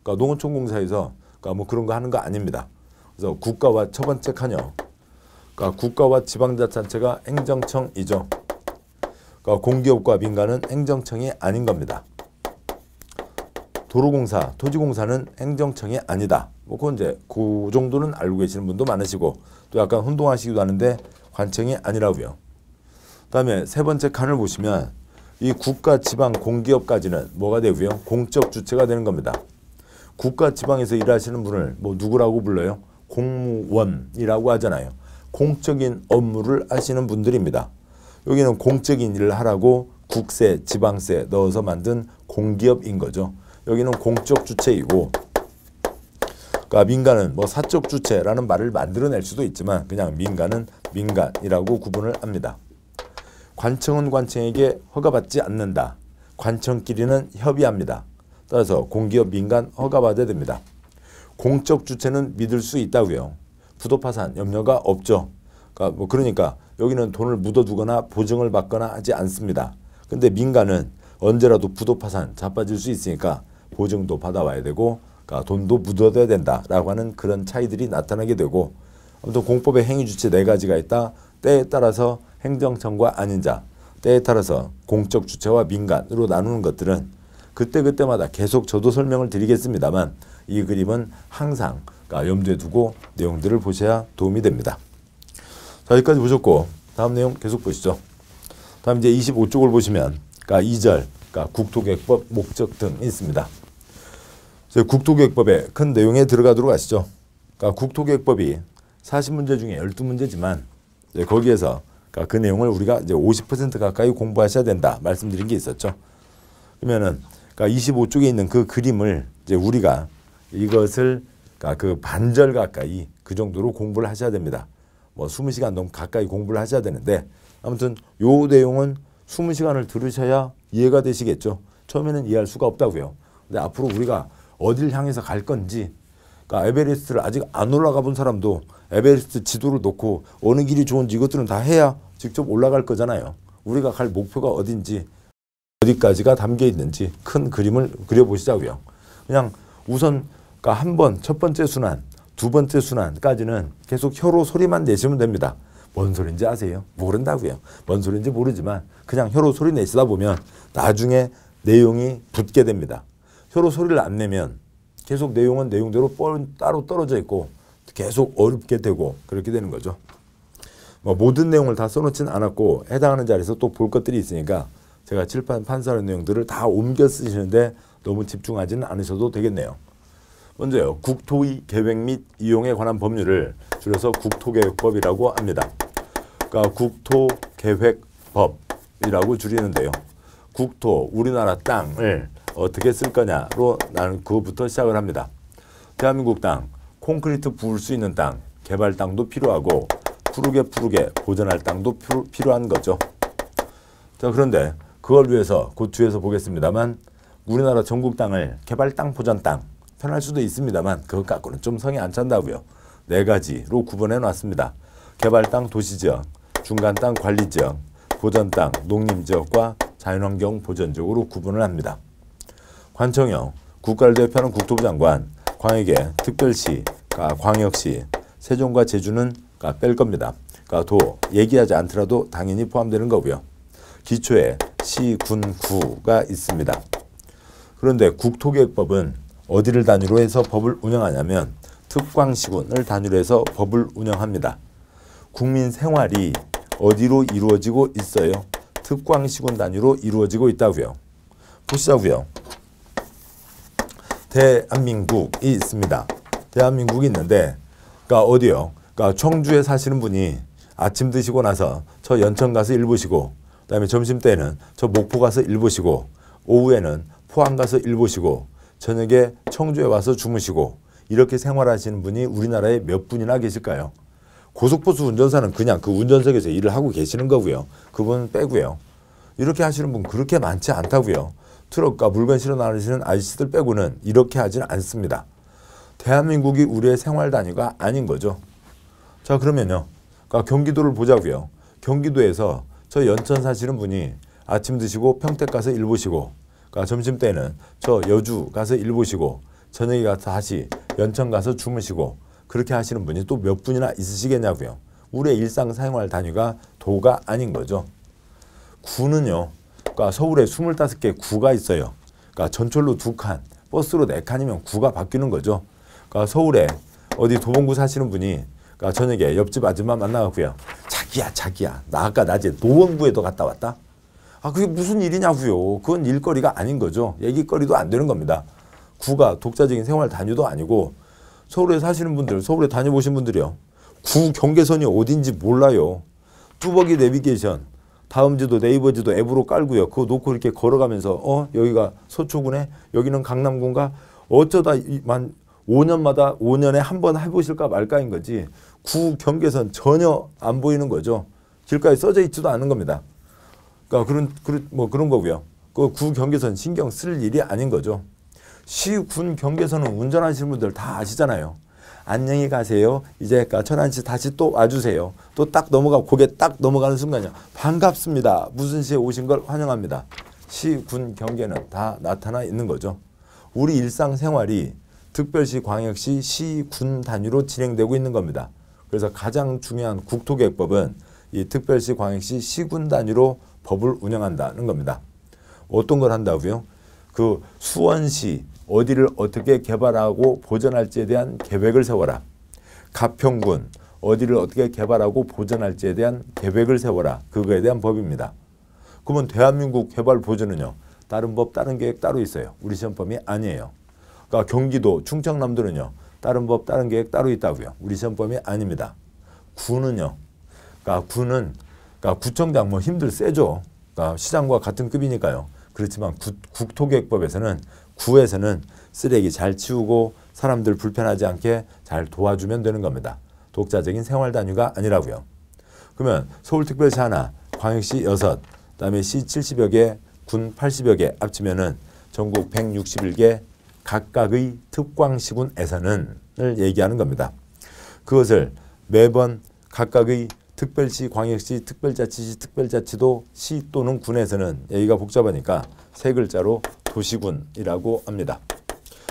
그러니까 농어촌공사에서 그러니까 뭐 그런 거 하는 거 아닙니다. 그래서 국가와 첫 번째 칸이요. 그러니까 국가와 지방자치단체가 행정청이죠. 그러니까 공기업과 민간은 행정청이 아닌 겁니다. 도로공사, 토지공사는 행정청이 아니다. 뭐 그건 이제 그 정도는 알고 계시는 분도 많으시고 또 약간 혼동하시기도 하는데 관청이 아니라고요. 그다음에 세 번째 칸을 보시면 이 국가, 지방, 공기업까지는 뭐가 되고요? 공적 주체가 되는 겁니다. 국가, 지방에서 일하시는 분을 뭐 누구라고 불러요? 공무원이라고 하잖아요. 공적인 업무를 하시는 분들입니다. 여기는 공적인 일을 하라고 국세, 지방세 넣어서 만든 공기업인 거죠. 여기는 공적 주체이고 그러니까 민간은 뭐 사적 주체라는 말을 만들어낼 수도 있지만 그냥 민간은 민간이라고 구분을 합니다. 관청은 관청에게 허가받지 않는다. 관청끼리는 협의합니다. 따라서 공기업, 민간 허가받아야 됩니다. 공적 주체는 믿을 수 있다고요. 부도파산 염려가 없죠. 그러니까 여기는 돈을 묻어두거나 보증을 받거나 하지 않습니다. 근데 민간은 언제라도 부도파산 자빠질 수 있으니까 보증도 받아와야 되고 돈도 묻어둬야 된다라고 하는 그런 차이들이 나타나게 되고 아무튼 공법의 행위주체 네 가지가 있다. 때에 따라서 행정청과 아닌 자, 때에 따라서 공적 주체와 민간으로 나누는 것들은 그때그때마다 계속 저도 설명을 드리겠습니다만 이 그림은 항상 염두에 두고 내용들을 보셔야 도움이 됩니다. 자, 여기까지 보셨고 다음 내용 계속 보시죠. 다음 이제 25쪽을 보시면 2절 국토계획법 목적 등이 있습니다. 국토계획법의 큰 내용에 들어가도록 하시죠. 국토계획법이 40문제 중에 12문제지만 거기에서 그러니까 그 내용을 우리가 이제 50% 가까이 공부하셔야 된다 말씀드린 게 있었죠. 그러면은 그러니까 25쪽에 있는 그 그림을 이제 우리가 이것을 그러니까 그 반절 가까이 그 정도로 공부를 하셔야 됩니다. 뭐 20시간 넘게 가까이 공부를 하셔야 되는데 아무튼 요 내용은 20시간을 들으셔야 이해가 되시겠죠. 처음에는 이해할 수가 없다고요. 근데 앞으로 우리가 어딜 향해서 갈 건지, 그러니까 에베레스트를 아직 안 올라가 본 사람도 에베레스트 지도를 놓고 어느 길이 좋은지 이것들은 다 해야 직접 올라갈 거잖아요. 우리가 갈 목표가 어딘지, 어디까지가 담겨 있는지 큰 그림을 그려보시자고요. 그냥 우선 그러니까 한 번 첫 번째 순환, 두 번째 순환까지는 계속 혀로 소리만 내시면 됩니다. 뭔 소린지 아세요? 모른다고요. 뭔 소린지 모르지만 그냥 혀로 소리 내시다 보면 나중에 내용이 붙게 됩니다. 혀로 소리를 안 내면 계속 내용은 내용대로 따로 떨어져 있고 계속 어렵게 되고 그렇게 되는 거죠. 뭐 모든 내용을 다 써놓지는 않았고 해당하는 자리에서 또 볼 것들이 있으니까 제가 칠판 판사하는 내용들을 다 옮겨 쓰시는데 너무 집중하지는 않으셔도 되겠네요. 먼저요. 국토의 계획 및 이용에 관한 법률을 줄여서 국토계획법이라고 합니다. 그러니까 국토계획법이라고 줄이는데요. 국토, 우리나라 땅을 어떻게 쓸 거냐로 나는 그거부터 시작을 합니다. 대한민국 땅, 콘크리트 부을 수 있는 땅, 개발 땅도 필요하고 푸르게 보존할 땅도 필요한 거죠. 자, 그런데 그걸 위해서 그 뒤에서 보겠습니다만 우리나라 전국 땅을 개발 땅, 보전 땅 편할 수도 있습니다만 그것 갖고는 좀 성이 안 찬다고요. 4가지로 구분해 놨습니다. 개발 땅, 도시지역, 중간 땅, 관리지역, 보전 땅, 농림지역과 자연환경 보전지역으로 구분을 합니다. 관청형, 국가를 대표하는 국토부 장관, 광역의 특별시, 광역시, 세종과 제주는 뺄 겁니다. 도 얘기하지 않더라도 당연히 포함되는 거고요. 기초에 시, 군, 구가 있습니다. 그런데 국토계획법은 어디를 단위로 해서 법을 운영하냐면 특광시군을 단위로 해서 법을 운영합니다. 국민 생활이 어디로 이루어지고 있어요? 특광시군 단위로 이루어지고 있다고요. 보시자고요. 대한민국이 있습니다. 대한민국이 있는데 그러니까 어디요? 그러니까 청주에 사시는 분이 아침 드시고 나서 저 연천 가서 일 보시고 그다음에 점심때는 저 목포 가서 일 보시고 오후에는 포항 가서 일 보시고 저녁에 청주에 와서 주무시고 이렇게 생활하시는 분이 우리나라에 몇 분이나 계실까요? 고속버스 운전사는 그냥 그 운전석에서 일을 하고 계시는 거고요. 그분 빼고요. 이렇게 하시는 분 그렇게 많지 않다고요. 트럭과 물건 실어 나르시는 아저씨들 빼고는 이렇게 하지는 않습니다. 대한민국이 우리의 생활 단위가 아닌 거죠. 자, 그러면요. 그러니까 경기도를 보자고요. 경기도에서 저 연천 사시는 분이 아침 드시고 평택 가서 일 보시고 그러니까 점심때는 저 여주 가서 일 보시고 저녁에 가서 다시 연천 가서 주무시고 그렇게 하시는 분이 또 몇 분이나 있으시겠냐고요. 우리의 일상생활 단위가 도가 아닌 거죠. 구는요. 그러니까 서울에 25개 구가 있어요. 그러니까 전철로 2칸, 버스로 4칸이면 구가 바뀌는 거죠. 그러니까 서울에 어디 도봉구 사시는 분이 그러니까 저녁에 옆집 아줌마 만나갖고요. 자기야, 나 아까 낮에 노원구에도 갔다 왔다. 그게 무슨 일이냐고요. 그건 일거리가 아닌 거죠. 얘기거리도 안 되는 겁니다. 구가 독자적인 생활 단위도 아니고 서울에 사시는 분들, 서울에 다녀보신 분들이요. 구 경계선이 어딘지 몰라요. 뚜벅이 내비게이션, 다음 지도 네이버 지도 앱으로 깔고요. 그거 놓고 이렇게 걸어가면서 여기가 서초구네, 여기는 강남구인가 어쩌다 5년마다 5년에 한 번 해보실까 말까인 거지 구 경계선 전혀 안 보이는 거죠. 길가에 써져 있지도 않은 겁니다. 그러니까 그런 거고요. 그 구 경계선 신경 쓸 일이 아닌 거죠. 시, 군 경계선은 운전하시는 분들 다 아시잖아요. 안녕히 가세요. 이제 천안시 다시 또 와주세요. 또 딱 고개 딱 넘어가는 순간이요. 반갑습니다. 무슨 시에 오신 걸 환영합니다. 시, 군 경계는 다 나타나 있는 거죠. 우리 일상생활이 특별시, 광역시, 시, 군 단위로 진행되고 있는 겁니다. 그래서 가장 중요한 국토계획법은 이 특별시, 광역시, 시군 단위로 법을 운영한다는 겁니다. 어떤 걸 한다고요? 그 수원시 어디를 어떻게 개발하고 보존할지에 대한 계획을 세워라. 가평군 어디를 어떻게 개발하고 보존할지에 대한 계획을 세워라. 그거에 대한 법입니다. 그러면 대한민국 개발 보존은요. 다른 법, 다른 계획 따로 있어요. 우리 시험법이 아니에요. 그러니까 경기도, 충청남도는요. 다른 법, 다른 계획 따로 있다고요. 우리 시험법이 아닙니다. 구는요. 그러니까 구는 그러니까 구청장 뭐 힘들 세죠. 그러니까 시장과 같은 급이니까요. 그렇지만 국토계획법에서는 구에서는 쓰레기 잘 치우고 사람들 불편하지 않게 잘 도와주면 되는 겁니다. 독자적인 생활 단위가 아니라고요. 그러면 서울특별시 하나, 광역시 6, 그다음에 시 70여 개, 군 80여 개 합치면은 전국 161개 각각의 특광시군에서는을 얘기하는 겁니다. 그것을 매번 각각의 특별시, 광역시, 특별자치시, 특별자치도 시 또는 군에서는 얘기가 복잡하니까 세 글자로 도시군이라고 합니다.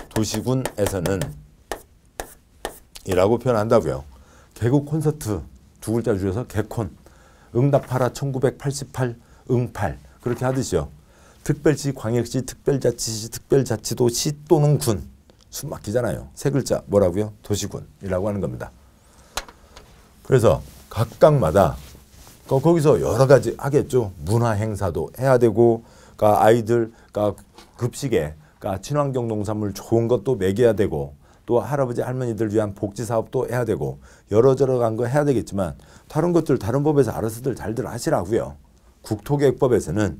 도시군에서는 이라고 표현한다고요. 개국 콘서트 두 글자 줄여서 개콘, 응답하라 1988 응팔 그렇게 하듯이요. 특별시, 광역시, 특별자치시, 특별자치도 시 또는 군 숨 막히잖아요. 세 글자 뭐라고요? 도시군이라고 하는 겁니다. 그래서 각각마다 거기서 여러 가지 하겠죠. 문화 행사도 해야 되고, 그러니까 아이들 그러니까 급식에 그러니까 친환경 농산물 좋은 것도 먹여야 되고, 또 할아버지 할머니들 위한 복지 사업도 해야 되고 여러저러 간 거 해야 되겠지만 다른 것들 다른 법에서 알아서들 잘들 하시라고요. 국토계획법에서는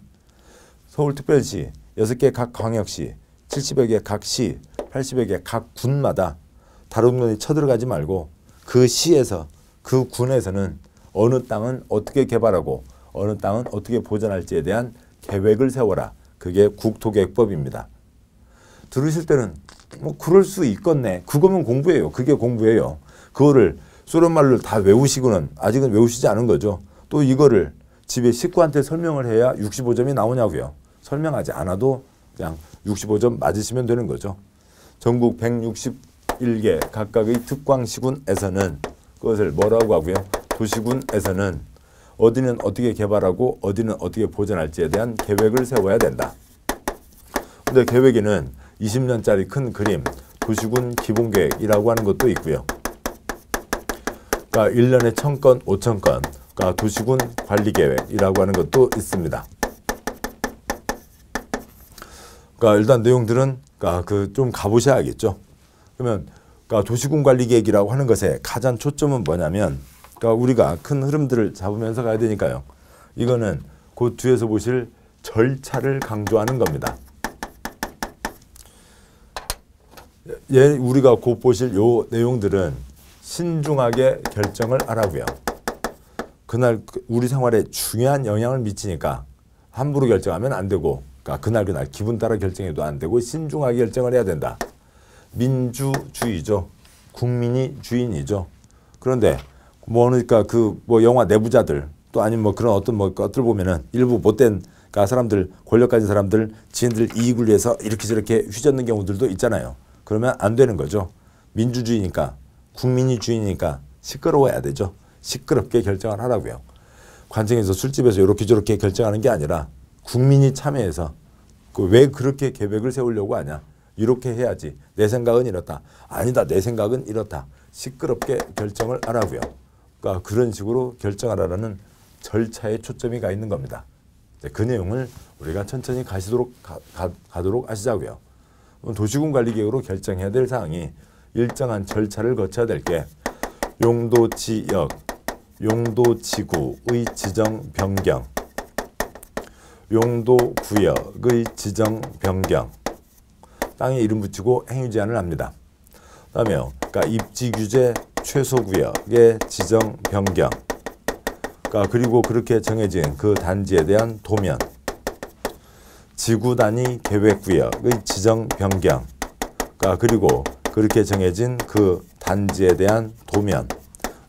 서울특별시 6개 각 광역시, 70여 개 각 시, 80여 개 각 군마다 다른 곳에 쳐들어가지 말고 그 시에서 그 군에서는 어느 땅은 어떻게 개발하고 어느 땅은 어떻게 보존할지에 대한 계획을 세워라. 그게 국토계획법입니다. 들으실 때는 뭐 그럴 수 있겠네. 그거면 공부예요. 그게 공부예요. 그거를 소련말로 다 외우시고는 아직은 외우시지 않은 거죠. 또 이거를 집에 식구한테 설명을 해야 65점이 나오냐고요. 설명하지 않아도 그냥 65점 맞으시면 되는 거죠. 전국 161개 각각의 특광시군에서는 그것을 뭐라고 하고요? 도시군에서는 어디는 어떻게 개발하고 어디는 어떻게 보존할지에 대한 계획을 세워야 된다. 근데 계획에는 20년짜리 큰 그림, 도시군 기본계획이라고 하는 것도 있고요. 그러니까 1년에 1000건, 5000건, 그러니까 도시군 관리계획이라고 하는 것도 있습니다. 그러니까 일단 내용들은 그러니까 그 좀 가보셔야겠죠. 그러면 그러니까 도시군 관리계획이라고 하는 것에 가장 초점은 뭐냐면, 그러니까 우리가 큰 흐름들을 잡으면서 가야 되니까요. 이거는 그 뒤에서 보실 절차를 강조하는 겁니다. 우리가 곧 보실 요 내용들은 신중하게 결정을 하라고요. 그날 우리 생활에 중요한 영향을 미치니까 함부로 결정하면 안 되고, 그러니까 그날 기분 따라 결정해도 안 되고 신중하게 결정을 해야 된다. 민주주의죠. 국민이 주인이죠. 그런데 그러니까 뭐 영화 내부자들 또 아니면 뭐 그런 어떤 뭐 것들 보면은 일부 못된 그러니까 사람들, 권력 가진 사람들 지인들 이익을 위해서 이렇게 저렇게 휘젓는 경우들도 있잖아요. 그러면 안 되는 거죠. 민주주의니까, 국민이 주인이니까 시끄러워야 되죠. 시끄럽게 결정을 하라고요. 관청에서 술집에서 이렇게 저렇게 결정하는 게 아니라 국민이 참여해서 왜 그렇게 계획을 세우려고 하냐. 이렇게 해야지. 내 생각은 이렇다. 아니다. 내 생각은 이렇다. 시끄럽게 결정을 하라고요. 그러니까 그런 식으로 결정하라는 절차에 초점이 가 있는 겁니다. 그 내용을 우리가 천천히 가도록 하시자고요. 도시군 관리계획으로 결정해야 될 사항이 일정한 절차를 거쳐야 될 게 용도 지역, 용도 지구의 지정 변경, 용도 구역의 지정 변경, 땅에 이름 붙이고 행위 제한을 합니다. 그다음에요. 그러니까 입지 규제 최소 구역의 지정 변경, 그러니까 그리고 그렇게 정해진 그 단지에 대한 도면, 지구 단위 계획 구역의 지정 변경, 그러니까 그리고 그렇게 정해진 그 단지에 대한 도면,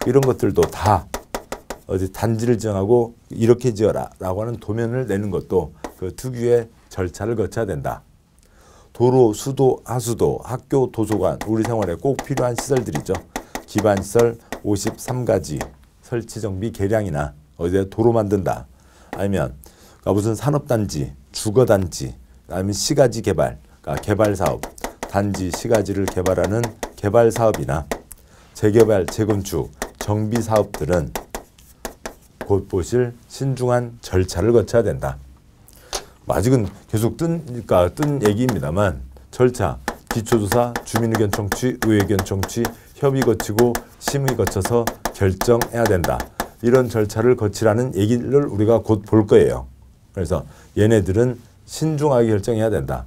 이런 것들도 다 어디 단지를 정하고 이렇게 지어라 라고 하는 도면을 내는 것도 그 특유의 절차를 거쳐야 된다. 도로, 수도, 하수도, 학교, 도서관, 우리 생활에 꼭 필요한 시설들이죠. 기반시설 53가지 설치, 정비, 개량이나 어디에 도로 만든다. 아니면 무슨 산업단지, 주거단지, 아니면 시가지 개발, 그러니까 개발사업, 단지, 시가지를 개발하는 개발사업이나 재개발, 재건축, 정비사업들은 곧 보실 신중한 절차를 거쳐야 된다. 아직은 계속 뜬 얘기입니다만 절차, 기초조사, 주민의견 청취, 의회견 청취, 협의 거치고 심의 거쳐서 결정해야 된다. 이런 절차를 거치라는 얘기를 우리가 곧 볼 거예요. 그래서 얘네들은 신중하게 결정해야 된다.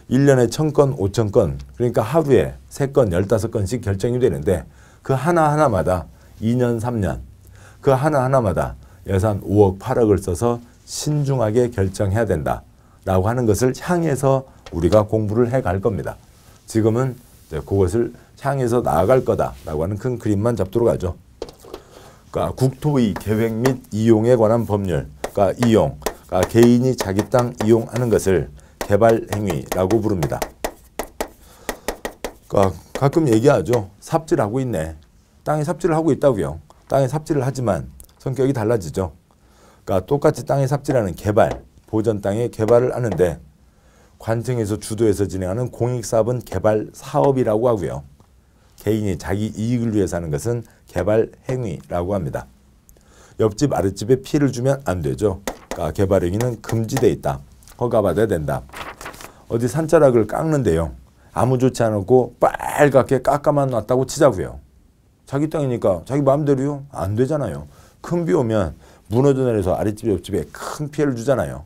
1년에 1000건, 5000건, 그러니까 하루에 3건, 15건씩 결정이 되는데 그 하나하나마다 2년, 3년, 그 하나하나마다 예산 5억, 8억을 써서 신중하게 결정해야 된다라고 하는 것을 향해서 우리가 공부를 해 갈 겁니다. 지금은 그것을 향해서 나아갈 거다라고 하는 큰 그림만 잡도록 하죠. 그러니까 국토의 계획 및 이용에 관한 법률, 그러니까 이용, 그러니까 개인이 자기 땅 이용하는 것을 개발 행위라고 부릅니다. 그러니까 가끔 얘기하죠. 삽질하고 있네. 땅에 삽질을 하고 있다고요. 땅에 삽질을 하지만 성격이 달라지죠. 그러니까 똑같이 땅에 삽질하는 개발, 보전 땅의 개발을 하는데 관청에서 주도해서 진행하는 공익사업은 개발 사업이라고 하고요. 개인이 자기 이익을 위해서 하는 것은 개발 행위라고 합니다. 옆집 아랫집에 피해를 주면 안 되죠. 그러니까 개발 행위는 금지되어 있다. 허가받아야 된다. 어디 산자락을 깎는데요. 아무 좋지 않고 빨갛게 깎아만 놨다고 치자고요. 자기 땅이니까 자기 마음대로요? 안 되잖아요. 큰 비 오면 무너져 내려서 아랫집 옆집에 큰 피해를 주잖아요.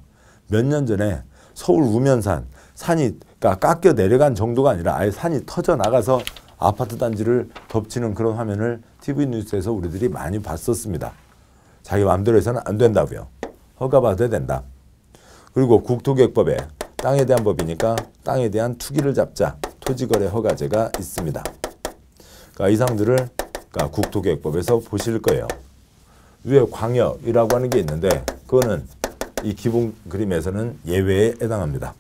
몇 년 전에 서울 우면산 산이 그러니까 깎여 내려간 정도가 아니라 아예 산이 터져 나가서 아파트 단지를 덮치는 그런 화면을 TV 뉴스에서 우리들이 많이 봤었습니다. 자기 마음대로 해서는 안 된다고요. 허가받아야 된다. 그리고 국토계획법에 땅에 대한 법이니까 땅에 대한 투기를 잡자 토지거래 허가제가 있습니다. 그러니까 이 사항들을 그러니까 국토계획법에서 보실 거예요. 위에 광역이라고 하는 게 있는데 그거는 이 기본 그림에서는 예외에 해당합니다.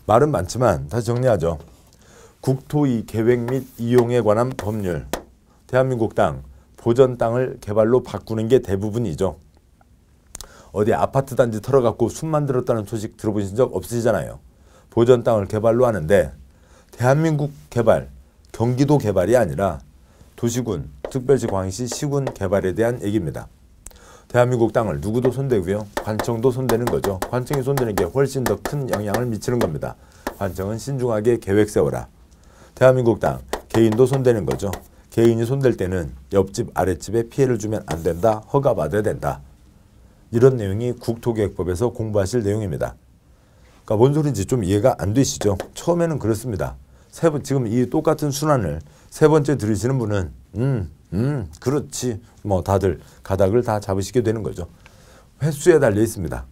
말은 많지만 다시 정리하죠. 국토의 계획 및 이용에 관한 법률. 대한민국 땅, 보전 땅을 개발로 바꾸는 게 대부분이죠. 어디 아파트 단지 털어갖고 숲 만들었다는 소식 들어보신 적 없으시잖아요. 보전 땅을 개발로 하는데 대한민국 개발, 경기도 개발이 아니라 도시군, 특별시 광역시 시군 개발에 대한 얘기입니다. 대한민국 땅을 누구도 손대고요. 관청도 손대는 거죠. 관청이 손대는 게 훨씬 더 큰 영향을 미치는 겁니다. 관청은 신중하게 계획 세워라. 대한민국 땅, 개인도 손대는 거죠. 개인이 손댈 때는 옆집, 아랫집에 피해를 주면 안 된다. 허가받아야 된다. 이런 내용이 국토계획법에서 공부하실 내용입니다. 그러니까 뭔 소리인지 좀 이해가 안 되시죠? 처음에는 그렇습니다. 지금 이 똑같은 순환을 세 번째 들으시는 분은 그렇지 뭐 다들 가닥을 다 잡으시게 되는 거죠. 횟수에 달려 있습니다.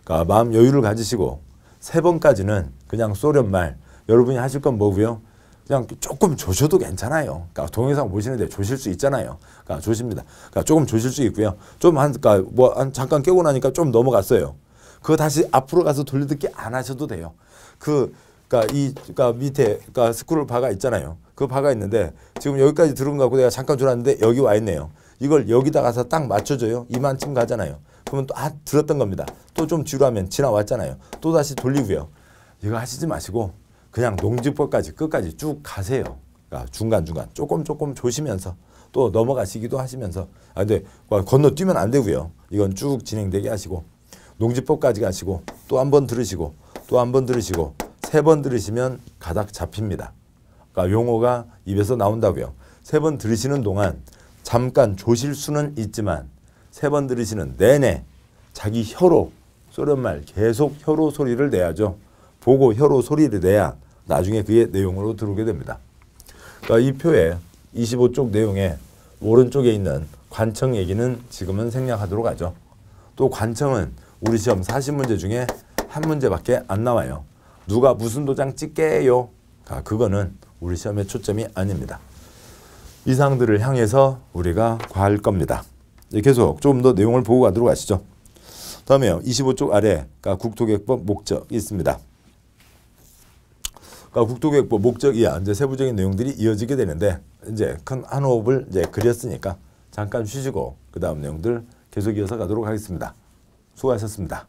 그러니까 마음 여유를 가지시고 세 번까지는 그냥 소련말 여러분이 하실 건 뭐고요? 그냥 조금 조셔도 괜찮아요. 그러니까 동영상 보시는데 조실 수 있잖아요. 그러니까 조십니다. 그러니까 조금 조실 수 있고요. 좀 그러니까 잠깐 깨고 나니까 좀 넘어갔어요. 그거 다시 앞으로 가서 돌려듣기 안 하셔도 돼요. 그러니까 밑에 스크롤 바가 있잖아요. 그 바가 있는데 지금 여기까지 들은 거 갖고 내가 잠깐 줄었는데 여기 와 있네요. 이걸 여기다 가서 딱 맞춰줘요. 이만큼 가잖아요. 그러면 또 들었던 겁니다. 또 좀 뒤로 하면 지나왔잖아요. 또 다시 돌리고요. 이거 하시지 마시고 그냥 농지법까지 끝까지 쭉 가세요. 그러니까 중간중간 조금 조시면서 또 넘어가시기도 하시면서 근데 건너뛰면 안 되고요. 이건 쭉 진행되게 하시고 농지법까지 가시고 또 한 번 들으시고 또 한 번 들으시고 3번 들으시면 가닥 잡힙니다. 그러니까 용어가 입에서 나온다고요. 3번 들으시는 동안 잠깐 조실 수는 있지만 3번 들으시는 내내 자기 혀로 소련말 계속 혀로 소리를 내야죠. 보고 혀로 소리를 내야 나중에 그게 내용으로 들어오게 됩니다. 그러니까 이 표에 25쪽 내용에 오른쪽에 있는 관청 얘기는 지금은 생략하도록 하죠. 또 관청은 우리 시험 40문제 중에 한 문제밖에 안 나와요. 누가 무슨 도장 찍게요? 그거는 우리 시험의 초점이 아닙니다. 이 사항들을 향해서 우리가 과할 겁니다. 계속 조금 더 내용을 보고 가도록 하시죠. 다음에요. 25쪽 아래 국토계획법 목적이 있습니다. 국토계획법 목적 이하 이제 세부적인 내용들이 이어지게 되는데 이제 큰 한 호흡을 이제 그렸으니까 잠깐 쉬시고 그 다음 내용들 계속 이어서 가도록 하겠습니다. 수고하셨습니다.